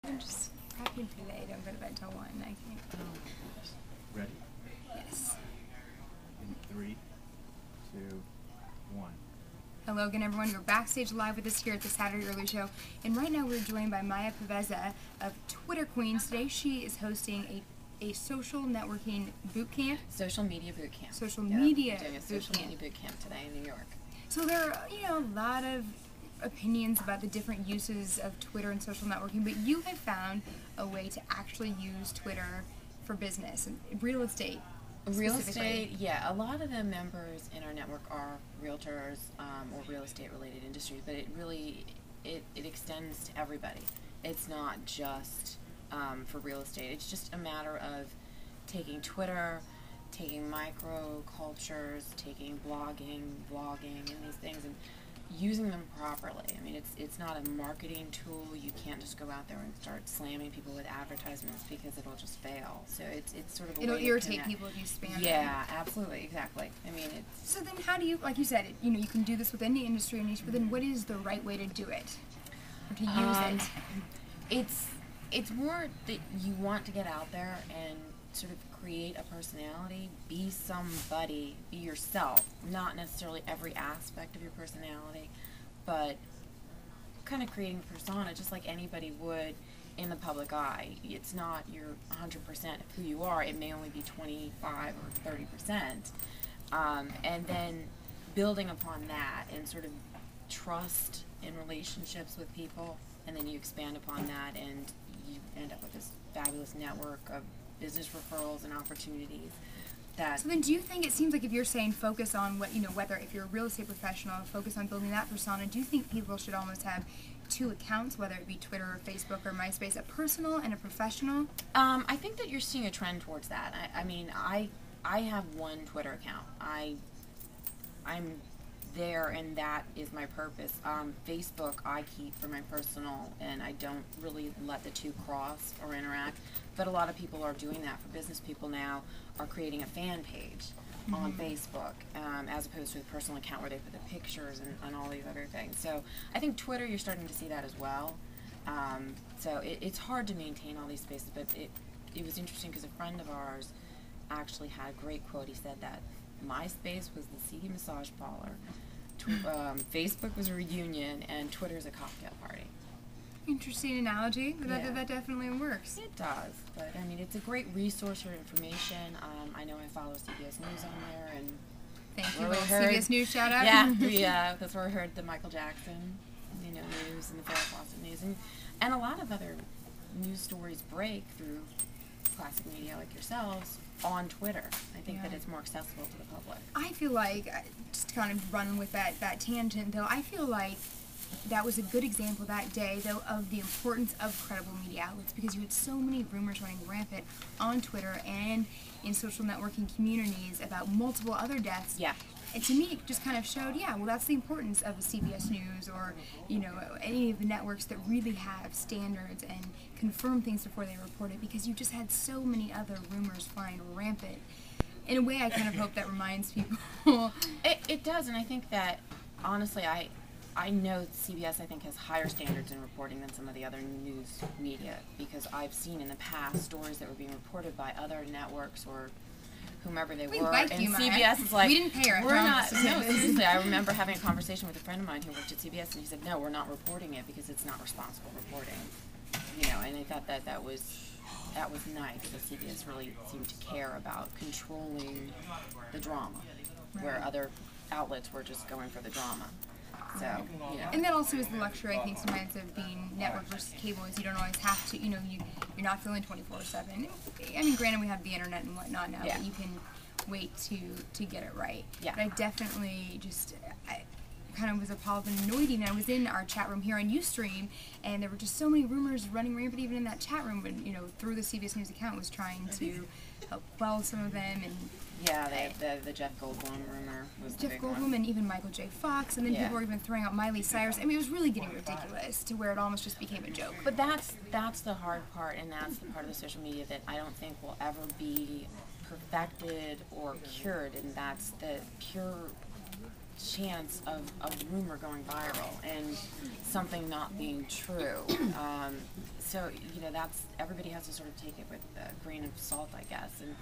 I'm just prepping for today. Don't go to bed till 1. I can't. Ready? Yes. In 3, 2, 1. Hello again, everyone. We're backstage live with us here at the Saturday Early Show. And right now we're joined by MayaREguru of Twitter Queens. Today she is hosting a social networking boot camp. Social media boot camp. Social media doing a social media boot camp today in New York. So there are, a lot of opinions about the different uses of Twitter and social networking, but you have found a way to actually use Twitter for business and real estate. Real estate, yeah. A lot of the members in our network are realtors or real estate related industries, but it really it extends to everybody. It's not just for real estate. It's just a matter of taking Twitter, taking micro cultures, taking blogging, vlogging, and these things, and using them properly. I mean, it's not a marketing tool. You can't just go out there and start slamming people with advertisements because it'll just fail. So it's sort of a It'll way to irritate connect. people if you spam Yeah, absolutely, exactly. I mean, it's... So then how do you, like you said, you can do this with any industry or niche, but then what is the right way to do it? Or to use it? It's more that you want to get out there and sort of create a personality, be somebody, be yourself. Not necessarily every aspect of your personality, but kind of creating a persona just like anybody would in the public eye. It's not your 100% of who you are. It may only be 25 or 30%. And then building upon that and sort of trust in relationships with people, and then you expand upon that and you end up with this fabulous network of business referrals and opportunities. So then do you think, it seems like if you're saying focus on what, whether if you're a real estate professional, focus on building that persona, do you think people should almost have 2 accounts, whether it be Twitter or Facebook or MySpace, a personal and a professional? I think that you're seeing a trend towards that. I mean, I have one Twitter account. I'm there, and that is my purpose. Facebook I keep for my personal, and I don't really let the 2 cross or interact, but a lot of people are doing that. For business people now are creating a fan page on Facebook as opposed to a personal account where they put the pictures and all these other things. So I think Twitter, you're starting to see that as well. So it's hard to maintain all these spaces, but it was interesting because a friend of ours actually had a great quote. He said that MySpace was the seedy massage parlor, Facebook was a reunion, and Twitter's a cocktail party. Interesting analogy, but Yeah. that definitely works. It does, but I mean, it's a great resource for information. I know I follow CBS News on there, and Thank you. Well, we CBS News shout out. Yeah, that's where I heard the Michael Jackson, news and the Farrah Fawcett news, and a lot of other news stories break through classic media like yourselves on Twitter. I think that it's more accessible to the public. I feel like, just kind of running with that tangent though, I feel like that was a good example that day though of the importance of credible media outlets, because you had so many rumors running rampant on Twitter and in social networking communities about multiple other deaths. Yeah. And to me, it just kind of showed, well, that's the importance of a CBS News or, any of the networks that really have standards and confirm things before they report it, because you just had so many other rumors flying rampant. In a way, I kind of hope that reminds people. It does, and I think that, honestly, I know CBS, I think, has higher standards in reporting than some of the other news media, because I've seen in the past stories that were being reported by other networks or whomever they were, and CBS is like, we didn't pay her. We're not. No, seriously, I remember having a conversation with a friend of mine who worked at CBS, and he said, no, we're not reporting it because it's not responsible reporting. And I thought that was nice, that CBS really seemed to care about controlling the drama, where other outlets were just going for the drama. So, And that also is the luxury, I think, sometimes of being network versus cable, is you don't always have to, you're not feeling 24/7. I mean, granted, we have the internet and whatnot now, but you can wait to get it right. Yeah. But I definitely I kind of was appalled and annoyed, even. I was in our chat room here on Ustream, and there were just so many rumors running rampant even in that chat room, but, through the CBS News account was trying to help quell some of them, and the Jeff Goldblum rumor was the big Goldblum one. And even Michael J. Fox, and then people were even throwing out Miley Cyrus. I mean, it was really getting ridiculous to where it almost just became a joke. But that's the hard part, and that's the part of the social media that I don't think will ever be perfected or cured, and that's the pure chance of a rumor going viral and something not being true. So, that's, everybody has to sort of take it with a grain of salt, I guess, and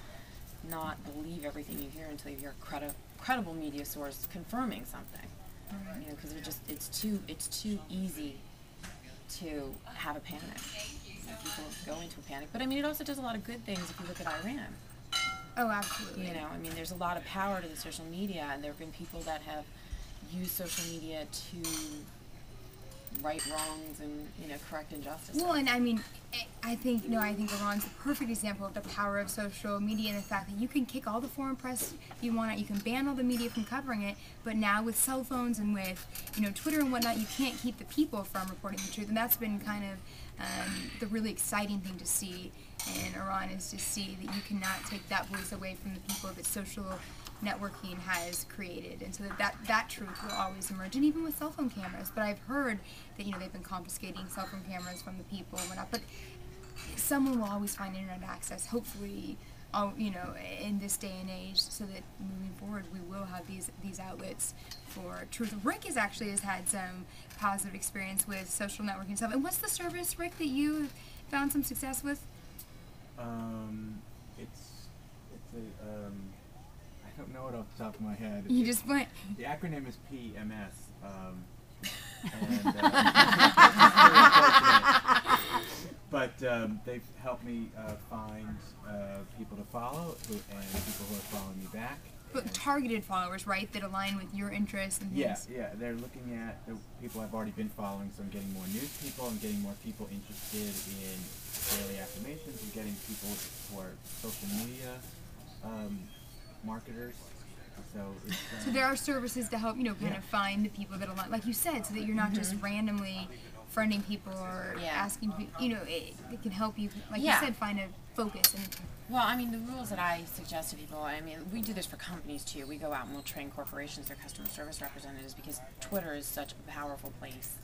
not believe everything you hear until you hear a credible media source confirming something. Because it's too easy to have a panic. People go into a panic. But I mean, it also does a lot of good things if you look at Iran. Oh, absolutely. There's a lot of power to the social media, and there have been people that have used social media to right wrongs and, correct injustices. Well, and I mean, I think Iran's the perfect example of the power of social media and the fact that you can kick all the foreign press you want, you can ban all the media from covering it, but now with cell phones and with, Twitter and whatnot, you can't keep the people from reporting the truth, and that's been kind of the really exciting thing to see in Iran, is to see that you cannot take that voice away from the people that social networking has created, and so that truth will always emerge, and even with cell phone cameras. But I've heard that they've been confiscating cell phone cameras from the people and whatnot, but someone will always find internet access, hopefully, in this day and age, so that moving forward we will have these outlets for truth. Rick has had some positive experience with social networking stuff. And what's the service, Rick, that you found some success with? I don't know it off the top of my head. You just went. The acronym is PMS. But they've helped me find people to follow and people who are following me back. But targeted followers, right, that align with your interests and things. Yeah, they're looking at the people I've already been following, so I'm getting more news people, I'm getting more people interested in daily affirmations, I'm getting people who are social media marketers. So there are services to help, kind of find the people that align, like you said, so that you're not just randomly friending people or asking people, it can help you, like you said, find a focus. Well, I mean, the rules that I suggest to people, I mean, we do this for companies too. We go out and we'll train corporations, their customer service representatives, because Twitter is such a powerful place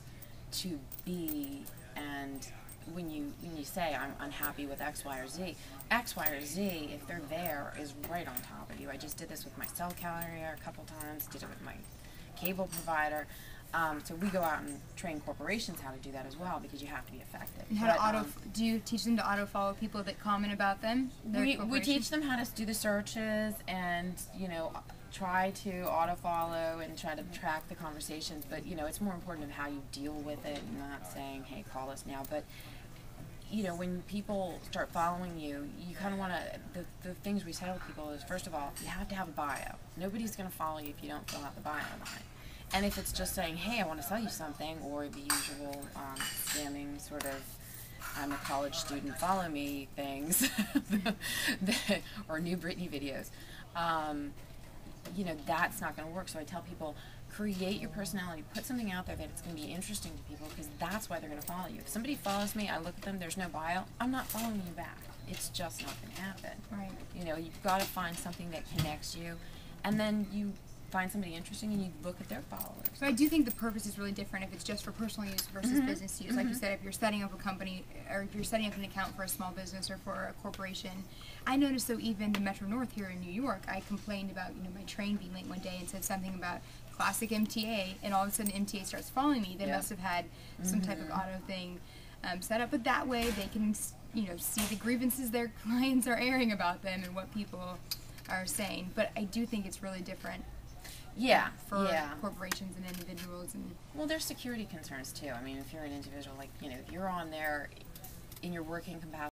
to be. And when you say, I'm unhappy with X, Y, or Z, if they're there, is right on top of you. I just did this with my cell carrier a couple times, did it with my cable provider. So we go out and train corporations how to do that as well, because you have to be effective. And do you teach them to auto-follow people that comment about them? We teach them how to do the searches and, try to auto-follow and try to track the conversations. But, it's more important of how you deal with it, and not saying, hey, call us now. But, when people start following you, you kind of want to, the things we tell people is, first of all, you have to have a bio. Nobody's going to follow you if you don't fill out the bio line. And if it's just saying, hey, I want to sell you something, or the usual scamming sort of, I'm a college student, follow me things, or new Britney videos, that's not going to work. So I tell people, create your personality, put something out there that it's going to be interesting to people, because that's why they're going to follow you. If somebody follows me, I look at them, there's no bio, I'm not following you back. It's just not going to happen. Right. You've got to find something that connects you, and then you find somebody interesting and you look at their followers. So I do think the purpose is really different if it's just for personal use versus business use. Like you said, if you're setting up a company, or if you're setting up an account for a small business or for a corporation. I noticed, though, even the Metro North here in New York, I complained about my train being late one day and said something about classic MTA, and all of a sudden MTA starts following me. They must have had some type of auto thing set up, but that way they can see the grievances their clients are airing about them and what people are saying. But I do think it's really different. For corporations and individuals. Well, there's security concerns too. I mean, if you're an individual, if you're on there in your working capacity,